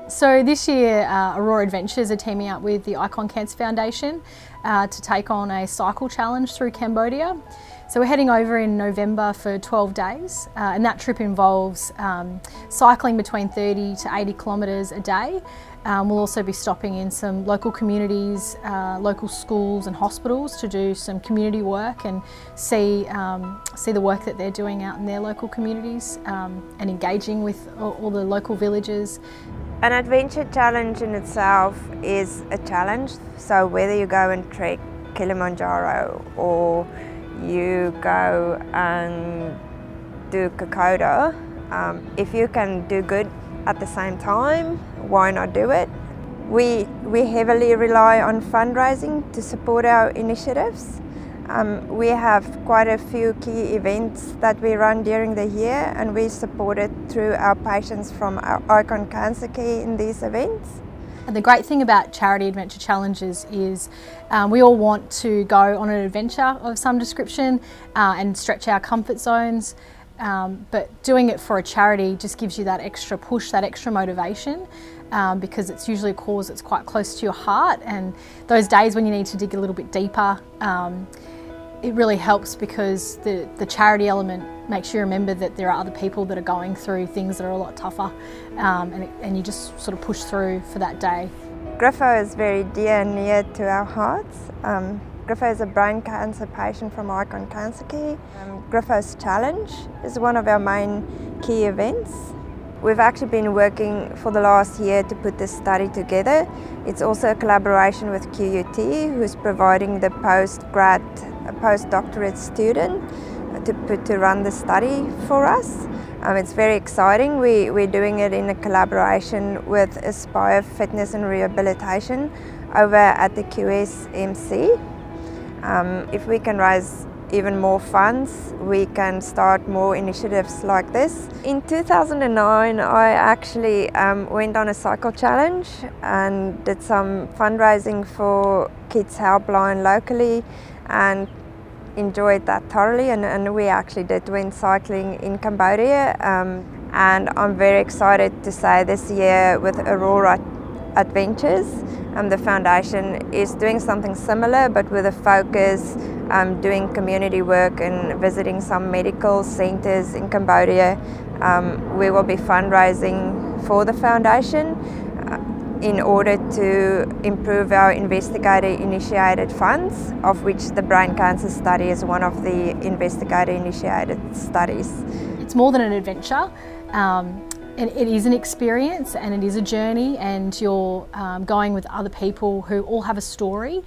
So this year, Aurora Adventures are teaming up with the Icon Cancer Foundation to take on a cycle challenge through Cambodia. So we're heading over in November for 12 days and that trip involves cycling between 30 to 80 kilometres a day. We'll also be stopping in some local communities, local schools and hospitals to do some community work and see the work that they're doing out in their local communities and engaging with all the local villages. An adventure challenge in itself is a challenge, so whether you go and trek Kilimanjaro or you go and do Kokoda, if you can do good at the same time, why not do it? We heavily rely on fundraising to support our initiatives. We have quite a few key events that we run during the year, and we support it through our patients from our Icon Cancer Care in these events. And the great thing about charity adventure challenges is we all want to go on an adventure of some description and stretch our comfort zones, but doing it for a charity just gives you that extra push, that extra motivation, because it's usually a cause that's quite close to your heart, and those days when you need to dig a little bit deeper, it really helps because the charity element makes you remember that there are other people that are going through things that are a lot tougher, and you just sort of push through for that day. Griffo is very dear and near to our hearts. Griffo is a brain cancer patient from Icon Cancer Care. Griffo's Challenge is one of our main key events. We've actually been working for the last year to put this study together. It's also a collaboration with QUT, who's providing the postdoctorate student to run the study for us. It's very exciting. We're doing it in a collaboration with Aspire Fitness and Rehabilitation over at the QSMC. If we can raise even more funds, we can start more initiatives like this. In 2009, I actually went on a cycle challenge and did some fundraising for Kids Helpline locally and enjoyed that thoroughly, and we actually went cycling in Cambodia, and I'm very excited to say this year with Aurora Adventures, the foundation is doing something similar but with a focus doing community work and visiting some medical centres in Cambodia. We will be fundraising for the foundation in order to improve our investigator-initiated funds, of which the brain cancer study is one of the investigator-initiated studies. It's more than an adventure. It is an experience and it is a journey, and you're going with other people who all have a story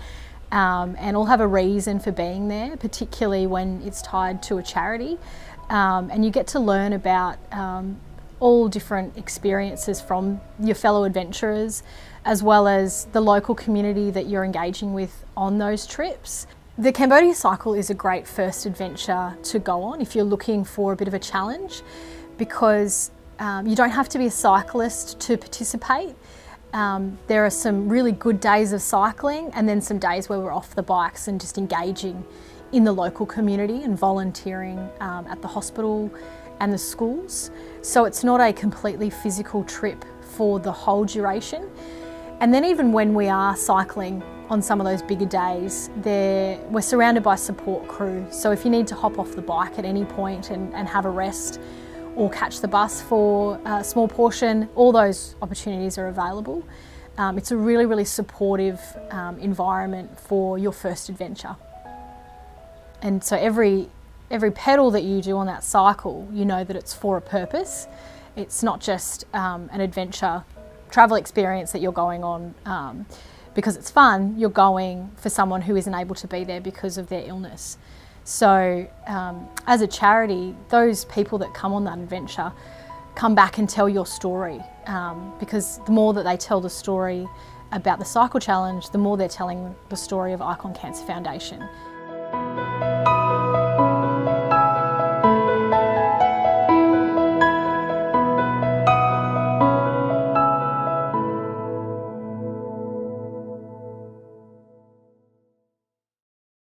and all have a reason for being there, particularly when it's tied to a charity. And you get to learn about all different experiences from your fellow adventurers, as well as the local community that you're engaging with on those trips. The Cambodia Cycle is a great first adventure to go on if you're looking for a bit of a challenge, because you don't have to be a cyclist to participate. There are some really good days of cycling, and then some days where we're off the bikes and just engaging in the local community and volunteering at the hospital and the schools. So it's not a completely physical trip for the whole duration. And then even when we are cycling on some of those bigger days, we're surrounded by support crew. So if you need to hop off the bike at any point and have a rest, or catch the bus for a small portion, all those opportunities are available. It's a really, really supportive environment for your first adventure. And so every pedal that you do on that cycle, you know that it's for a purpose. It's not just an adventure travel experience that you're going on because it's fun. You're going for someone who isn't able to be there because of their illness. So as a charity, those people that come on that adventure come back and tell your story, because the more that they tell the story about the Cycle Challenge, the more they're telling the story of Icon Cancer Foundation.